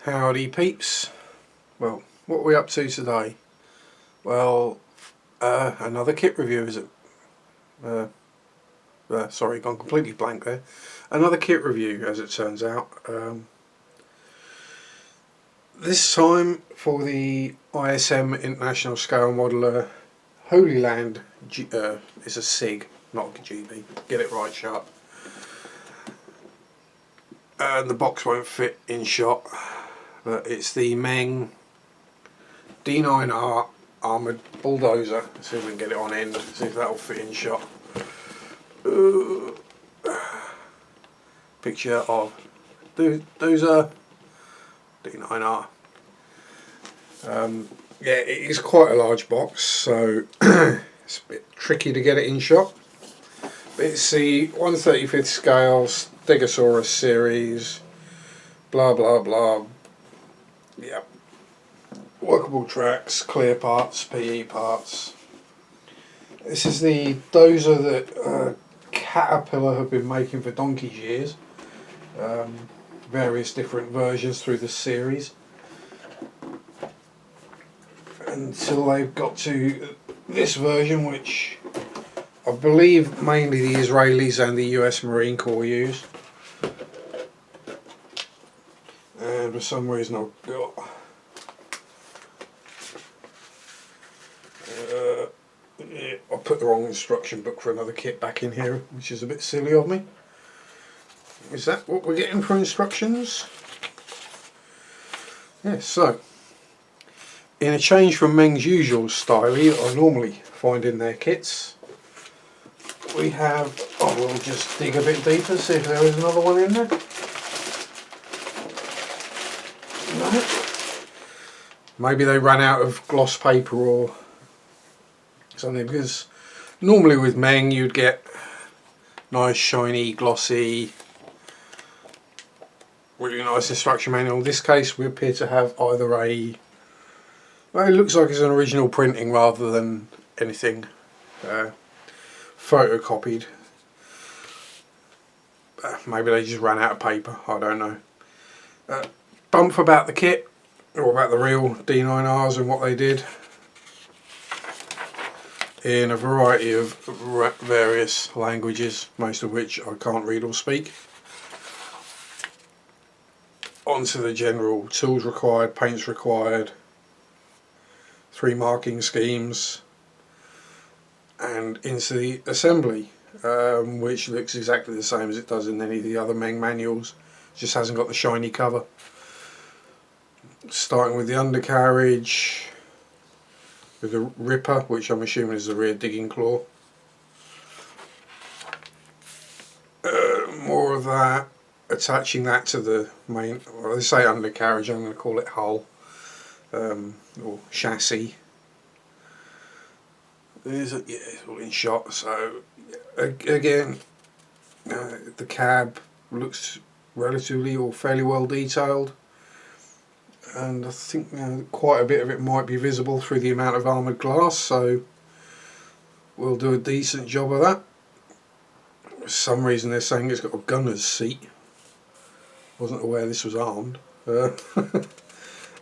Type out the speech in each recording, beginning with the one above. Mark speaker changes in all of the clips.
Speaker 1: Howdy peeps. Well, what are we up to today? Well, another kit review, is it? Sorry, gone completely blank there. Another kit review, as it turns out. This time for the ISM International Scale Modeler Holy Land. It's a SIG, not a GB. Get it right, sharp. And the box won't fit in shot. But it's the Meng D9R armoured bulldozer. Let's see if we can get it on end, see if that'll fit in shot. Picture of dozer D9R. Yeah, it is quite a large box, so it's a bit tricky to get it in shot. But it's the 1/35th scale Stegosaurus series, blah blah blah. Yeah, workable tracks, clear parts, PE parts. This is the dozer that Caterpillar have been making for donkey's years. Various different versions through the series, until they've got to this version, which I believe mainly the Israelis and the US Marine Corps use. And for some reason I've got I put the wrong instruction book for another kit back in here, which is a bit silly of me. Is that what we're getting for instructions? Yes, so in a change from Meng's usual style that I normally find in their kits, we have, we'll just dig a bit deeper, see if there is another one in there. No. Maybe they ran out of gloss paper or something, because normally with Meng you'd get nice shiny glossy really nice instruction manual. In this case we appear to have either well, it looks like it's an original printing rather than anything photocopied. Maybe they just ran out of paper, I don't know. Bump about the kit, or about the real D9Rs and what they did in a variety of various languages, most of which I can't read or speak. Onto the general tools required, paints required, 3 marking schemes, and into the assembly, which looks exactly the same as it does in any of the other Meng manuals, just hasn't got the shiny cover. Starting with the undercarriage, with the ripper, which I'm assuming is the rear digging claw. More of that, attaching that to the main, well, they say undercarriage, I'm going to call it hull, or chassis. Yeah, it's all in shot, so again, the cab looks relatively or fairly well detailed, and I think quite a bit of it might be visible through the amount of armoured glass, so we'll do a decent job of that. For some reason they're saying it's got a gunner's seat. Wasn't aware this was armed,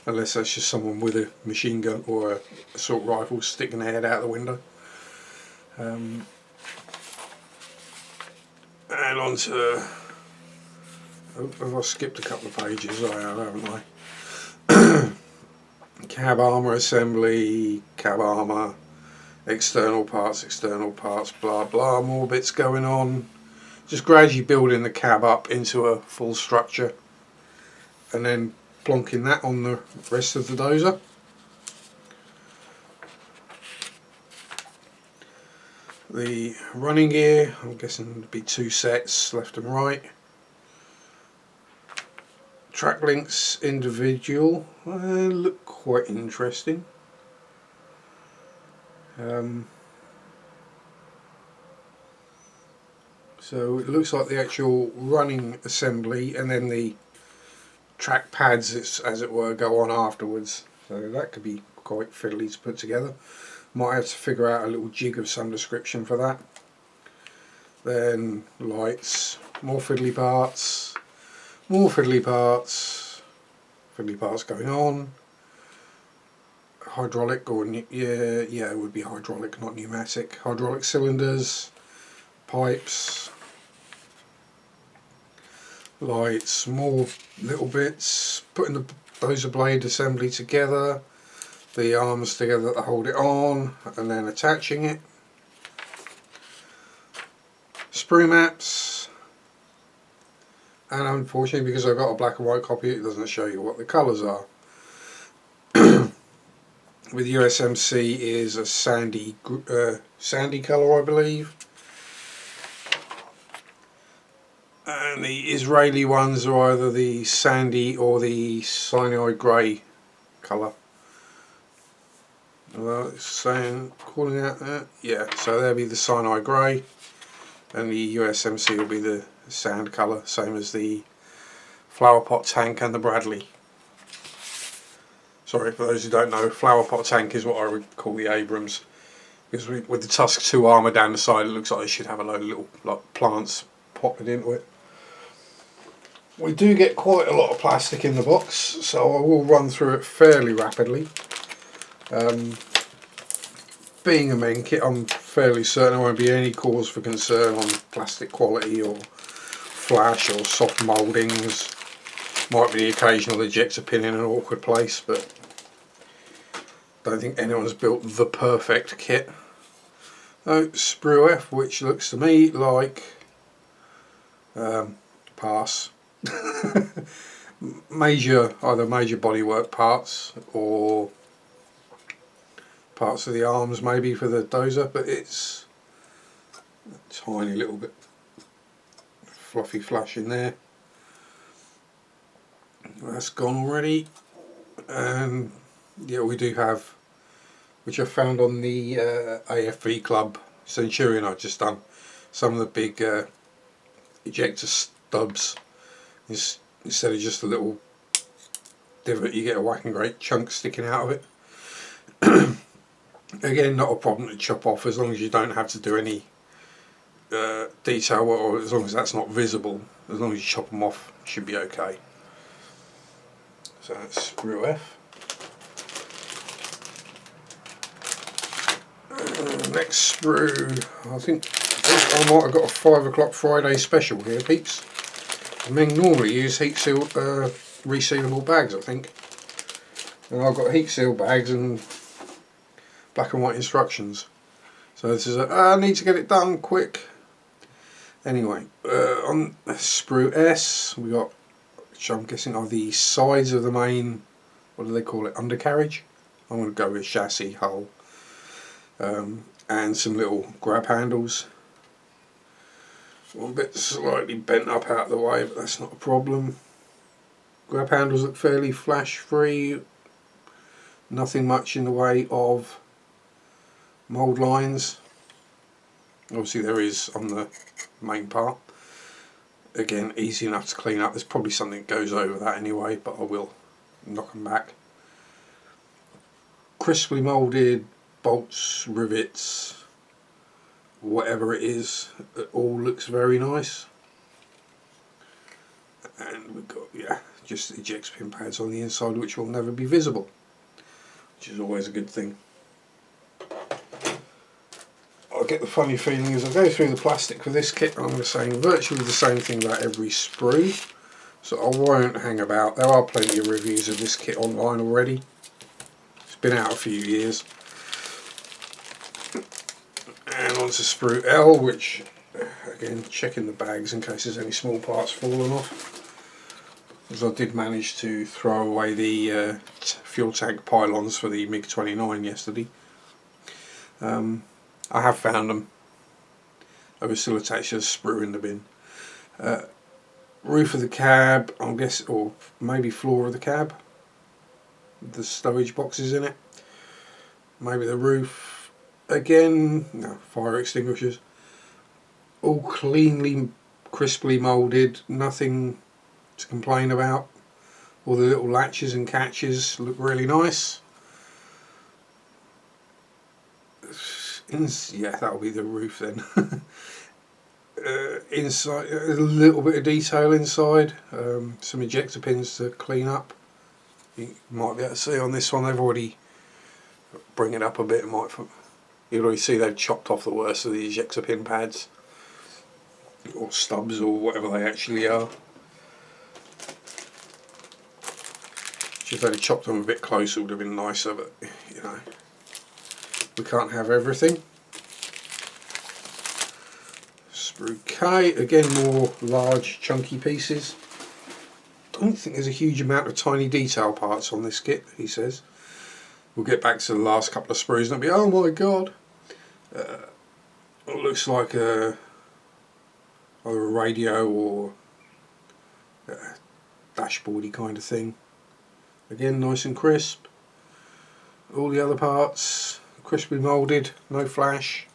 Speaker 1: unless that's just someone with a machine gun or a assault rifle sticking their head out the window. And on to, have I skipped a couple of pages? I have, haven't I? Cab armour assembly, cab armour, external parts, blah blah, more bits going on. Just gradually building the cab up into a full structure and then plonking that on the rest of the dozer. The running gear, I'm guessing there'd be 2 sets, left and right. Track links individual, look quite interesting. So it looks like the actual running assembly and then the track pads, as it were, go on afterwards. So that could be quite fiddly to put together. Might have to figure out a little jig of some description for that. Then lights, more fiddly parts, fiddly parts going on. Hydraulic, or yeah, it would be hydraulic, not pneumatic. Hydraulic cylinders, pipes, lights, more little bits, putting the dozer blade assembly together, the arms together to hold it on, and then attaching it. Sprue maps, and unfortunately because I've got a black and white copy it doesn't show you what the colours are. With USMC is a sandy colour, I believe, and the Israeli ones are either the sandy or the cyanide grey colour. Well, it's saying, calling out that, yeah, so there'll be the cyanide grey, and the USMC will be the sand colour, same as the flower pot tank and the Bradley. Sorry, for those who don't know, flower pot tank is what I would call the Abrams, because with the Tusk 2 armour down the side it looks like they should have a load of little plants potted into it. We do get quite a lot of plastic in the box, so I will run through it fairly rapidly. Being a Meng kit, I'm fairly certain there won't be any cause for concern on plastic quality or flash or soft mouldings. Might be the occasional ejector pin in an awkward place, but don't think anyone's built the perfect kit. So, sprue F, which looks to me like pass. either major bodywork parts or parts of the arms maybe for the dozer, but it's a tiny little bit fluffy flash in there. That's gone already. And yeah, we do have, which I found on the AFV Club Centurion I've just done, some of the big ejector stubs. Instead of just a little divot, you get a whacking great chunk sticking out of it. Again, not a problem to chop off as long as you don't have to do any detail, or as long as that's not visible. As long as you chop them off, it should be okay. So that's sprue F. Next sprue, I think I might have got a 5 o'clock Friday special here, peeps. Meng normally use heat seal resealable bags, I think, and I've got heat seal bags and black and white instructions. So this is I need to get it done quick. Anyway, on sprue S, we got, which I'm guessing are the sides of the main, what do they call it, undercarriage? I'm going to go with chassis hull, and some little grab handles. One bit slightly bent up out of the way, but that's not a problem. Grab handles look fairly flash free, nothing much in the way of mould lines. Obviously there is on the main part. Again, easy enough to clean up. There's probably something that goes over that anyway, but I will knock them back. Crisply moulded bolts, rivets, whatever it is, it all looks very nice. And we've got, yeah, just eject pin pads on the inside which will never be visible, which is always a good thing. I get the funny feeling as I go through the plastic for this kit, I'm going to say virtually the same thing about every sprue, so I won't hang about. There are plenty of reviews of this kit online already. It's been out a few years. And onto sprue L, which again, checking the bags in case there's any small parts falling off, because I did manage to throw away the fuel tank pylons for the MiG-29 yesterday. I have found them. I was still attached to a sprue in the bin. Roof of the cab, I guess, or maybe floor of the cab. The stowage boxes in it. Maybe the roof. Again, no, fire extinguishers. All cleanly, crisply moulded. Nothing to complain about. All the little latches and catches look really nice. Yeah, that'll be the roof then. Inside, a little bit of detail inside, some ejector pins to clean up, You might be able to see on this one, they've already bring it up a bit. You'll already see they've chopped off the worst of the ejector pin pads or stubs or whatever they actually are. If they'd have chopped them a bit closer, it would have been nicer, but you know, we can't have everything. Sprue K, again more large chunky pieces. Don't think there's a huge amount of tiny detail parts on this kit, he says. We'll get back to the last couple of sprues and it'll be, oh my god. It looks like either a radio or a dashboardy kind of thing. Again, nice and crisp. All the other parts crisply moulded, no flash.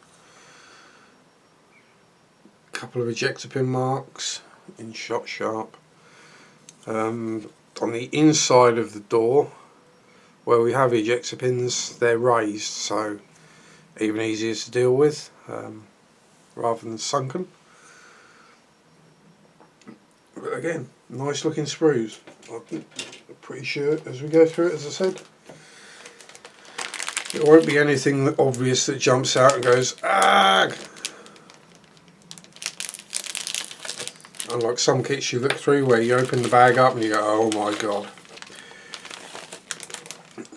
Speaker 1: Couple of ejector pin marks in shot sharp. On the inside of the door, where we have ejector pins, they're raised, so even easier to deal with rather than sunken. But again, nice looking sprues. I'm pretty sure as we go through it, as I said, it won't be anything obvious that jumps out and goes, ah! Unlike some kits you look through where you open the bag up and you go, oh my god.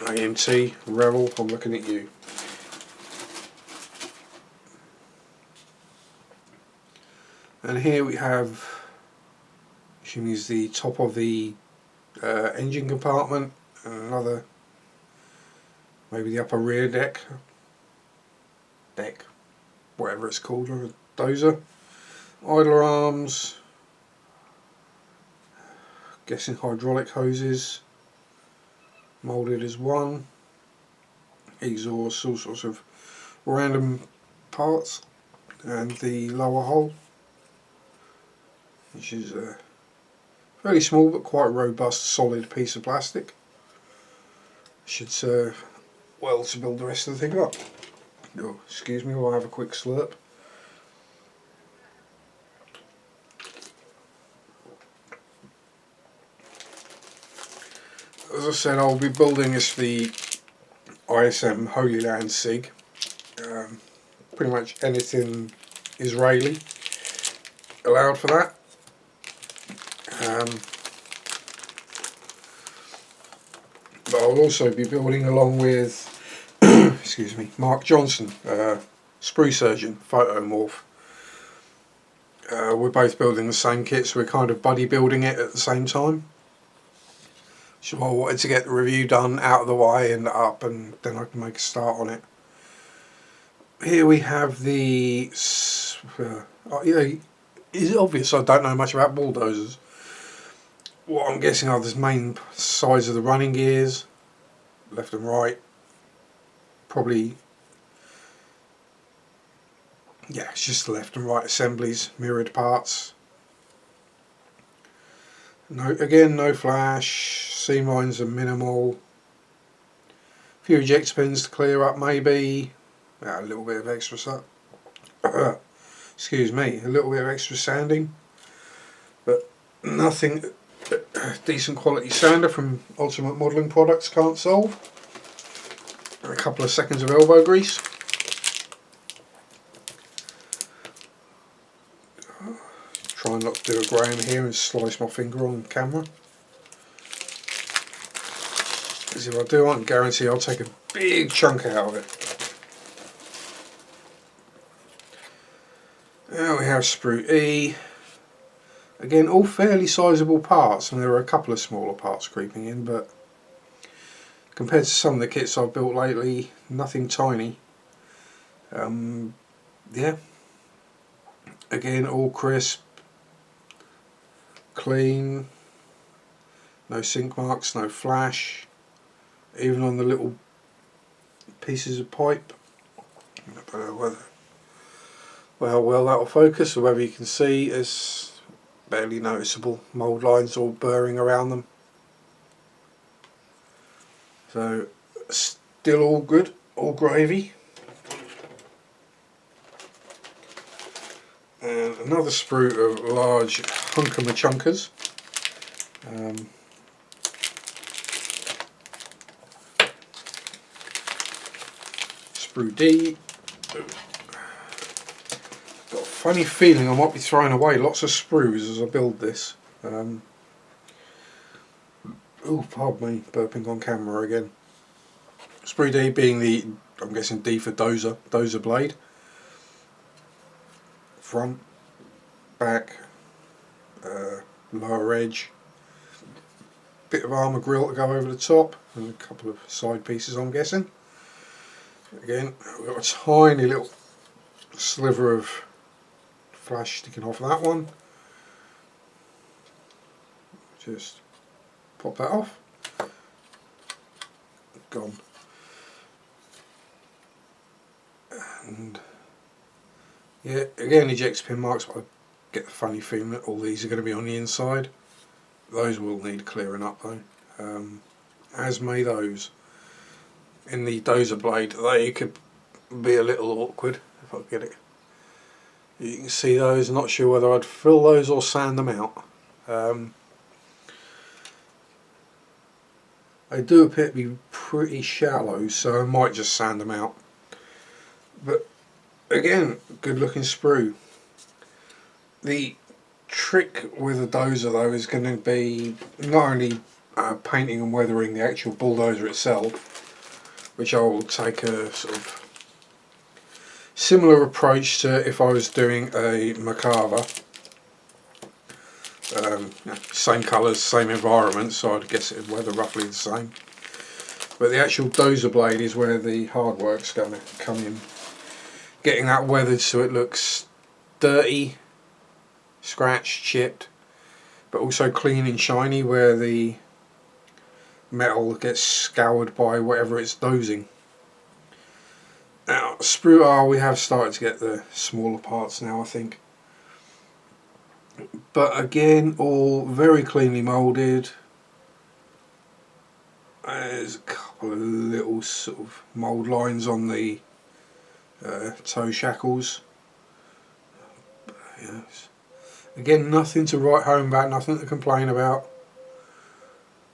Speaker 1: AMT, Rebel, I'm looking at you. And here we have, assuming is the top of the engine compartment, and another, maybe the upper rear deck, whatever it's called, or a dozer. Idler arms, guessing hydraulic hoses, moulded as one, exhaust, all sorts of random parts, and the lower hull, which is a fairly small but quite robust solid piece of plastic. Should serve well to build the rest of the thing up. Oh, excuse me while I have a quick slurp. As I said, I'll be building this for the ISM Holy Land SIG. Pretty much anything Israeli allowed for that. But I'll also be building along with excuse me, Mark Johnson, sprue surgeon, photomorph. We're both building the same kit, so we're kind of buddy building it at the same time. So I wanted to get the review done out of the way and up, and then I can make a start on it. Here we have the it's obvious I don't know much about bulldozers. What I'm guessing are the main size of the running gears, left and right. Probably, yeah, it's just the left and right assemblies, mirrored parts. No, again, no flash, seam lines are minimal. A few ejector pins to clear up maybe. A little bit of extra excuse me, a little bit of extra sanding, but nothing decent quality sander from Ultimate Modelling Products can't solve. And a couple of seconds of elbow grease. Try not to do a Graham here and slice my finger on camera, because if I do, I can guarantee I'll take a big chunk out of it. Now we have sprue E. Again, all fairly sizable parts, and there are a couple of smaller parts creeping in, but compared to some of the kits I've built lately, nothing tiny. Yeah. Again, all crisp, clean, no sink marks, no flash, even on the little pieces of pipe. I don't know whether well that'll focus, or whether you can see there's barely noticeable mould lines all burring around them. So still all good, all gravy. And another sprue of large hunker machunkers. sprue D. Got a funny feeling I might be throwing away lots of sprues as I build this. Oh, pardon me, burping on camera again. Sprue D being the, I'm guessing D for dozer blade. Front, back, lower edge, bit of armour grill to go over the top, and a couple of side pieces I'm guessing. Again, we've got a tiny little sliver of flash sticking off that one. Just pop that off. Gone. And yeah, again ejector pin marks, but I get the funny feeling that all these are going to be on the inside. Those will need clearing up though, as may those. In the dozer blade they could be a little awkward if I get it. You can see those, I'm not sure whether I'd fill those or sand them out. They do appear to be pretty shallow, so I might just sand them out. But again, good looking sprue. The trick with a dozer though is going to be not only painting and weathering the actual bulldozer itself, which I will take a sort of similar approach to if I was doing a Macava. Same colours, same environment, so I'd guess it would weather roughly the same. But the actual dozer blade is where the hard work's going to come in. Getting that weathered so it looks dirty, scratched, chipped, but also clean and shiny where the metal gets scoured by whatever it's dozing. Now, sprue R, we have started to get the smaller parts now, I think. But again, all very cleanly moulded. There's a couple of little sort of mould lines on the toe shackles. Yes. Again, nothing to write home about, nothing to complain about.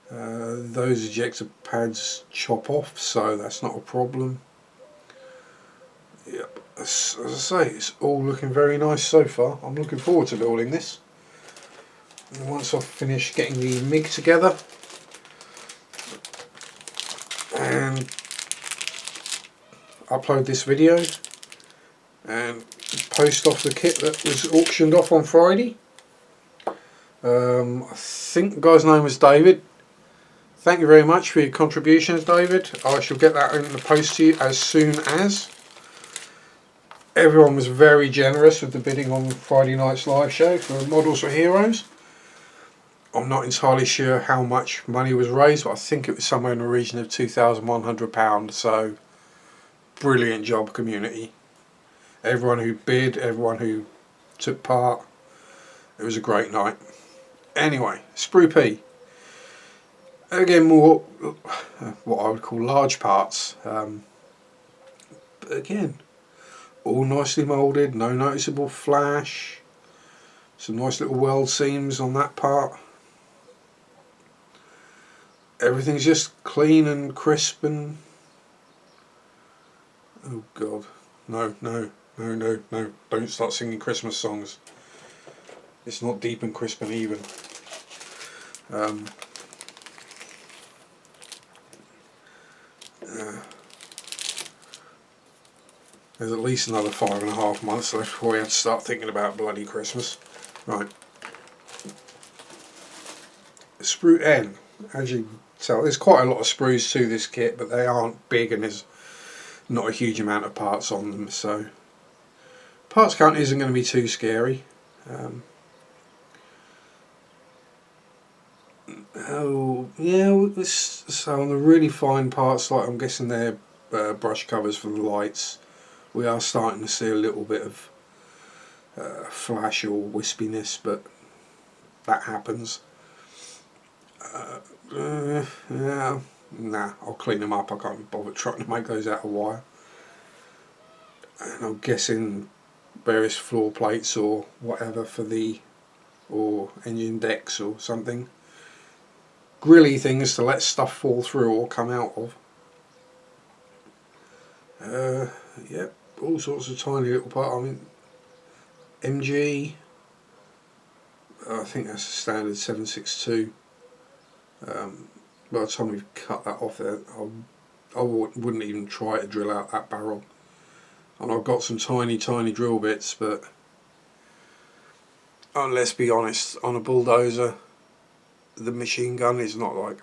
Speaker 1: Those ejector pads chop off, so that's not a problem. Yep. As I say, it's all looking very nice so far. I'm looking forward to building this. And once I've finished getting the MIG together and upload this video and post off the kit that was auctioned off on Friday. I think the guy's name was David. Thank you very much for your contributions, David. I shall get that in the post to you as soon as. Everyone was very generous with the bidding on Friday night's live show for Models for Heroes. I'm not entirely sure how much money was raised, but I think it was somewhere in the region of £2,100, so brilliant job, community. Everyone who bid, everyone who took part, it was a great night. Anyway, sprue P. Again, more what I would call large parts, but again, all nicely moulded, no noticeable flash, some nice little weld seams on that part. Everything's just clean and crisp and... oh god, no, don't start singing Christmas songs. It's not deep and crisp and even. There's at least another 5.5 months left before we have to start thinking about bloody Christmas. Right. Sprue N. As you can tell, there's quite a lot of sprues to this kit, but they aren't big and there's not a huge amount of parts on them, so parts count isn't going to be too scary. Oh yeah, so on the really fine parts, like I'm guessing they're brush covers for the lights, we are starting to see a little bit of flash or wispiness, but that happens. Yeah, nah, I'll clean them up. I can't be bothered trying to make those out of wire. And I'm guessing various floor plates or whatever for the, or engine decks or something. Grilly things to let stuff fall through or come out of. Yep, all sorts of tiny little parts. I mean, MG, I think that's a standard 762. By the time we've cut that off there, I wouldn't even try to drill out that barrel. And I've got some tiny drill bits, but let's be honest, on a bulldozer, the machine gun is not like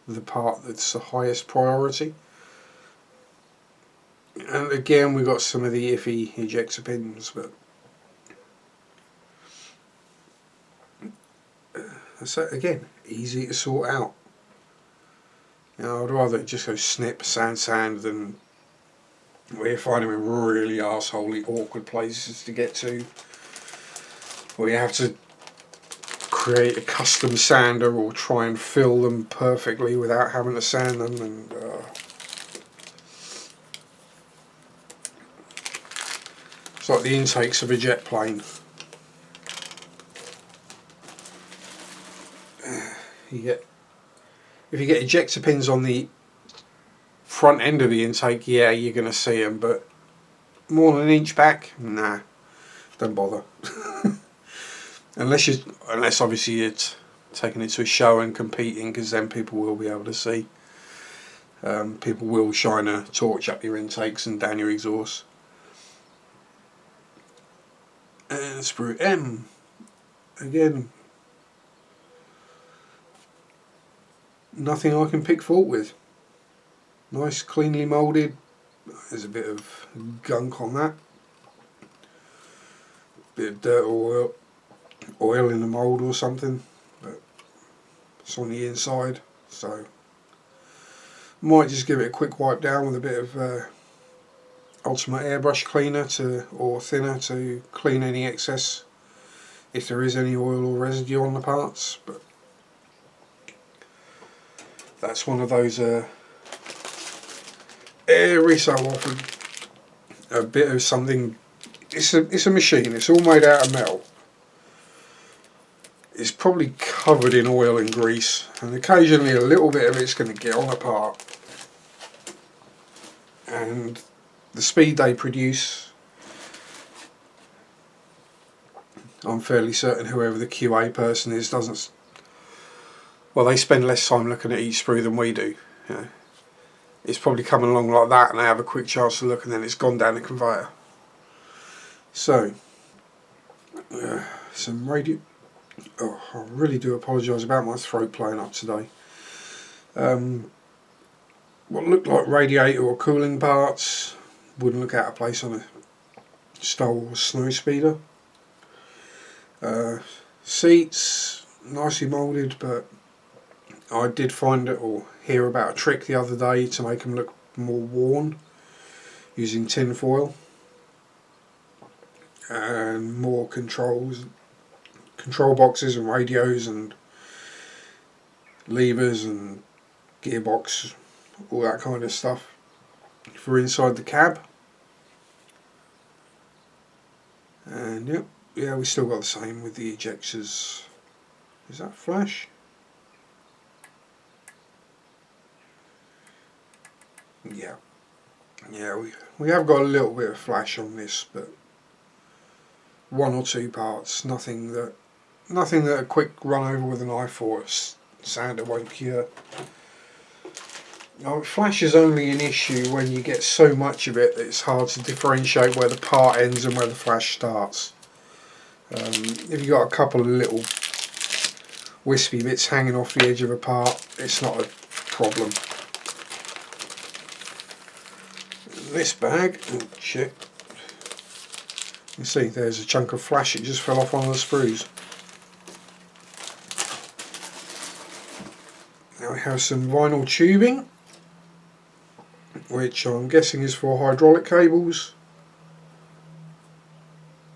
Speaker 1: the part that's the highest priority. And again, we got some of the iffy ejector pins, but so again, easy to sort out. You know, I'd rather just go snip, sand than we find them in really arseholey, awkward places to get to, where you have to create a custom sander or try and fill them perfectly without having to sand them, and it's like the intakes of a jet plane. If you get ejector pins on the front end of the intake, yeah, you're going to see them, but more than an inch back, nah, don't bother. Unless obviously it's taking it to a show and competing, because then people will be able to see. People will shine a torch up your intakes and down your exhaust. And sprue M, again, nothing I can pick fault with. Nice, cleanly moulded. There's a bit of gunk on that. Bit of dirt or oil in the mould or something, but it's on the inside, so might just give it a quick wipe down with a bit of Ultimate airbrush cleaner or thinner to clean any excess, if there is any oil or residue on the parts. But that's one of those every so often a bit of something. It's a machine. It's all made out of metal. It's probably covered in oil and grease, and occasionally a little bit of it's going to get on a part. And the speed they produce, I'm fairly certain whoever the QA person is doesn't. Well, they spend less time looking at each sprue than we do. You know, it's probably coming along like that, and they have a quick chance to look, and then it's gone down the conveyor. So, some radio. Oh, I really do apologise about my throat playing up today. What looked like radiator or cooling parts wouldn't look out of place on a Star Wars snow speeder. Seats, nicely moulded, but I did find it or hear about a trick the other day to make them look more worn using tin foil and more control boxes and radios and levers and gearbox, all that kind of stuff for inside the cab. And yep, yeah, we still got the same with the ejectors. Is that flash? Yeah, we have got a little bit of flash on this, but one or two parts, nothing that a quick run over with a knife or a sander won't cure. Now, flash is only an issue when you get so much of it that it's hard to differentiate where the part ends and where the flash starts. If you've got a couple of little wispy bits hanging off the edge of a part, it's not a problem. This bag, oh shit, you see there's a chunk of flash, it just fell off one of the sprues. Now we have some vinyl tubing, which I'm guessing is for hydraulic cables.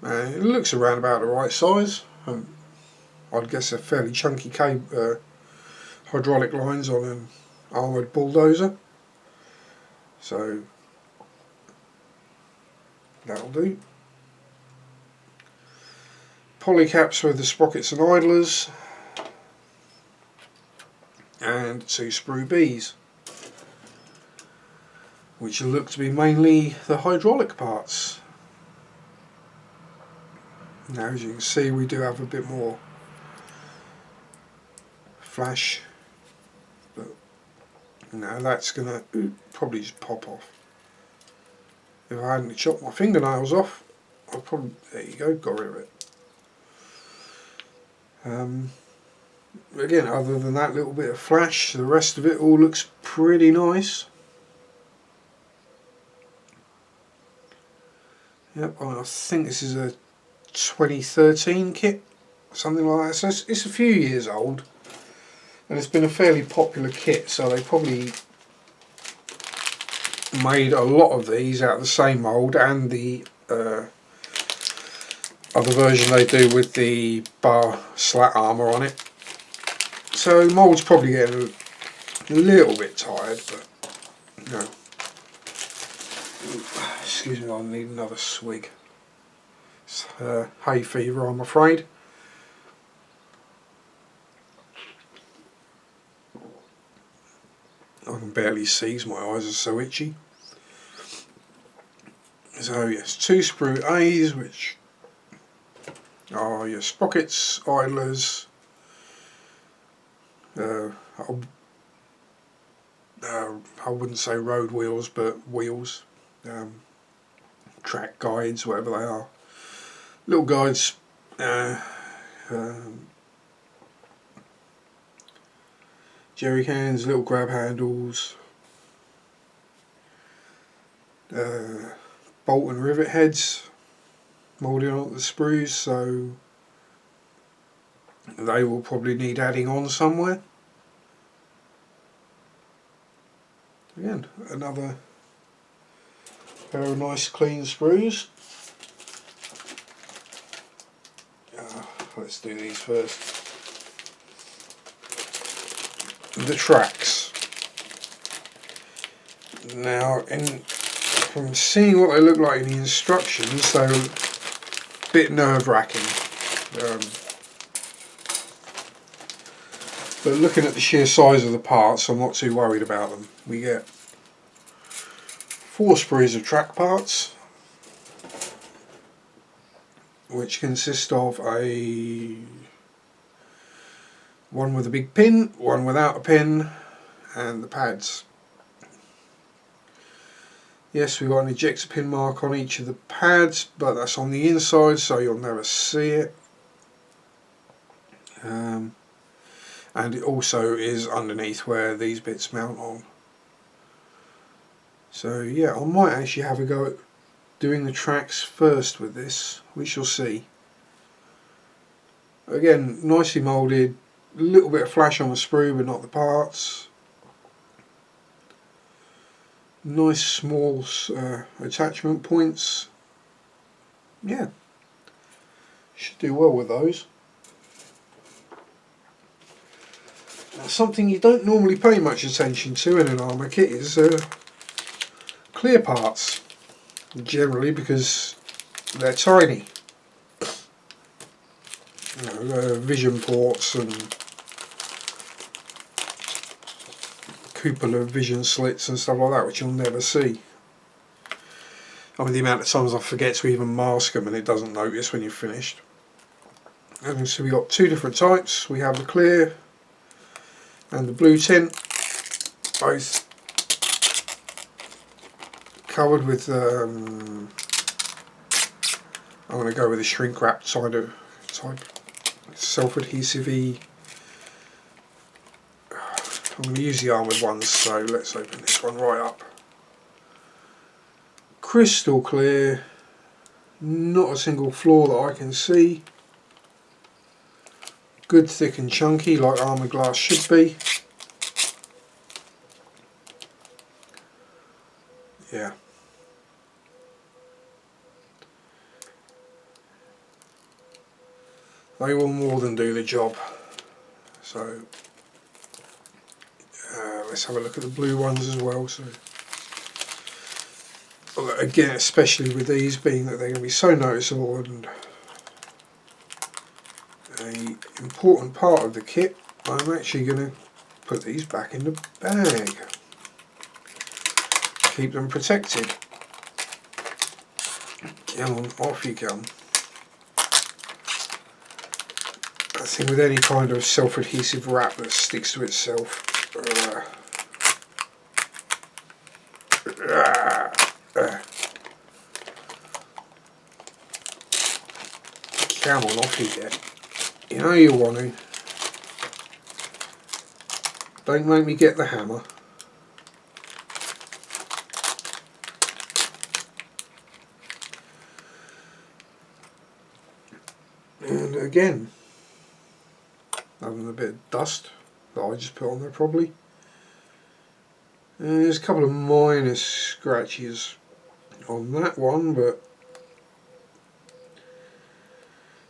Speaker 1: It looks around about the right size. I'd guess a fairly chunky hydraulic lines on an armoured bulldozer. So that'll do. Polycaps with the sprockets and idlers, and 2 sprue Bs. which look to be mainly the hydraulic parts. Now, as you can see, we do have a bit more flash, but now that's going to probably just pop off. If I hadn't chopped my fingernails off, I'd probably, there you go, got rid of it. Again, other than that little bit of flash, the rest of it all looks pretty nice. Yep, I think this is a 2013 kit, something like that. So it's a few years old, and it's been a fairly popular kit, so they probably made a lot of these out of the same mould and the other version they do with the bar slat armour on it. So mould's probably getting a little bit tired, but no. Excuse me, I need another swig. It's hay fever, I'm afraid. I can barely see because my eyes are so itchy. So yes, 2 sprue A's, which are your sprockets, idlers, I wouldn't say road wheels, but wheels, track guides, whatever they are, little guides, jerry cans, little grab handles, bolt and rivet heads moulded onto the sprues, so they will probably need adding on somewhere. Again, another pair of nice clean sprues. Let's do these first. The tracks. Now, from seeing what they look like in the instructions, they're a bit nerve-wracking. But looking at the sheer size of the parts, I'm not too worried about them. We get 4 sprues of track parts, which consist of one with a big pin, one without a pin, and the pads. Yes, we've got an ejector pin mark on each of the pads, but that's on the inside, so you'll never see it. And it also is underneath where these bits mount on. So yeah, I might actually have a go at doing the tracks first with this. We shall see. Again, nicely moulded, a little bit of flash on the sprue but not the parts. Nice small attachment points. Yeah, should do well with those. Now, something you don't normally pay much attention to in an armour kit is clear parts, generally because they're tiny. You know, vision ports and cupola vision slits and stuff like that, which you'll never see. I mean, the amount of times I forget to even mask them and it doesn't notice when you're finished. And so we've got 2 different types. We have the clear and the blue tint, both covered with I'm going to go with a shrink wrap type self-adhesive-y. I'm going to use the armoured ones, so let's open this one right up. Crystal clear, not a single flaw that I can see. Good, thick and chunky like armoured glass should be. Yeah. They will more than do the job. So let's have a look at the blue ones as well. So again, especially with these being that they're going to be so noticeable and an important part of the kit, I'm actually going to put these back in the bag. keep them protected. Come on, off you come. I think with any kind of self-adhesive wrap that sticks to itself, come on, off you get. You know you want to. Don't make me get the hammer. And again, having a bit of dust that I just put on there probably. And there's a couple of minor scratches on that one, but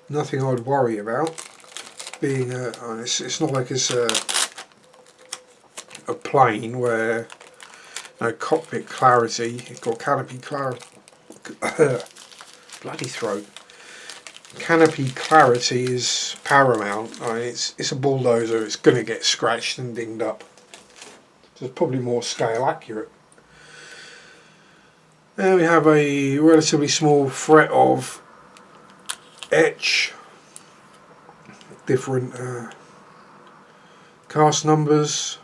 Speaker 1: nothing I'd worry about. Being it's not like it's a plane where cockpit clarity, or canopy clarity, bloody throat. Canopy clarity is paramount. I mean, it's a bulldozer. It's going to get scratched and dinged up. So it's probably more scale accurate. There we have a relatively small fret of etch, different cast numbers,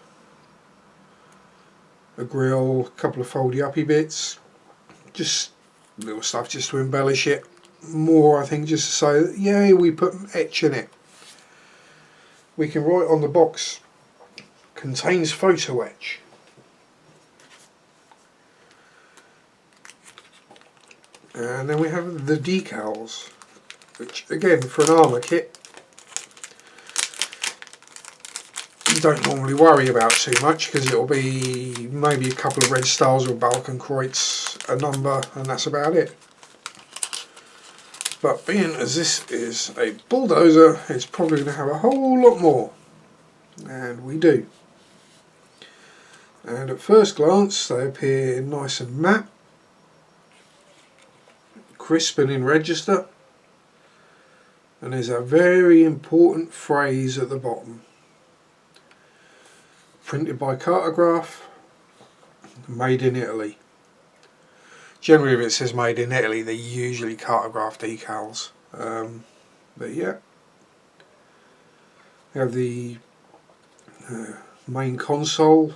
Speaker 1: a grill, a couple of foldy uppy bits, just little stuff just to embellish it. More, I think, just to say that, yeah, we put etch in it. We can write on the box, contains photo etch. And then we have the decals, which again, for an armour kit, you don't normally worry about too much, because it'll be maybe a couple of red stars or Balkenkreuz, a number, and that's about it. But being as this is a bulldozer, it's probably going to have a whole lot more, and we do. And at first glance they appear nice and matte, crisp and in register, and there's a very important phrase at the bottom. Printed by Cartograph, made in Italy. Generally, if it says made in Italy, they're usually Cartograph decals. But yeah, we have the main console.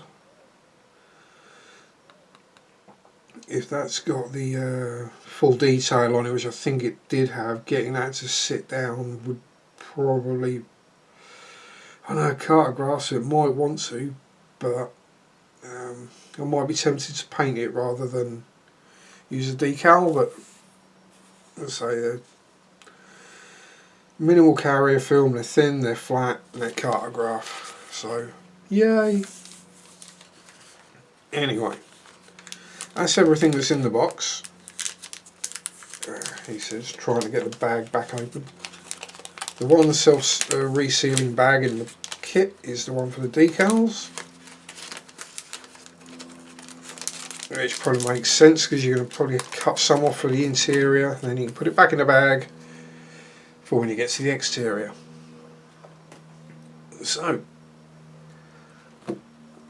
Speaker 1: If that's got the full detail on it, which I think it did have, getting that to sit down would probably, I know Cartograph, so it might want to, but I might be tempted to paint it rather than use a decal. But let's say they're minimal carrier film, they're thin, they're flat, and they're Cartograph, so yay. Anyway, that's everything that's in the box. He says, trying to get the bag back open. The one self-resealing bag in the kit is the one for the decals, which probably makes sense because you're going to probably cut some off for the interior, and then you can put it back in the bag for when you get to the exterior. So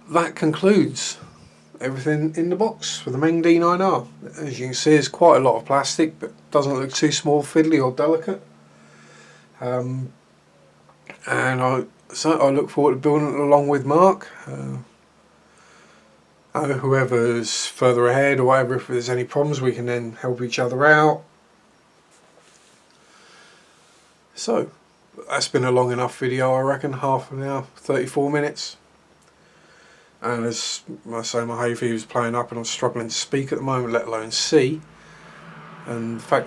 Speaker 1: that concludes everything in the box for the Meng D9R. As you can see, it's quite a lot of plastic, but doesn't look too small, fiddly or delicate. And I look forward to building it along with Mark. Whoever's further ahead or whatever, if there's any problems, we can then help each other out. So that's been a long enough video, I reckon, half an hour, 34 minutes. And as I say, my hay fever's playing up and I'm struggling to speak at the moment, let alone see. And the fact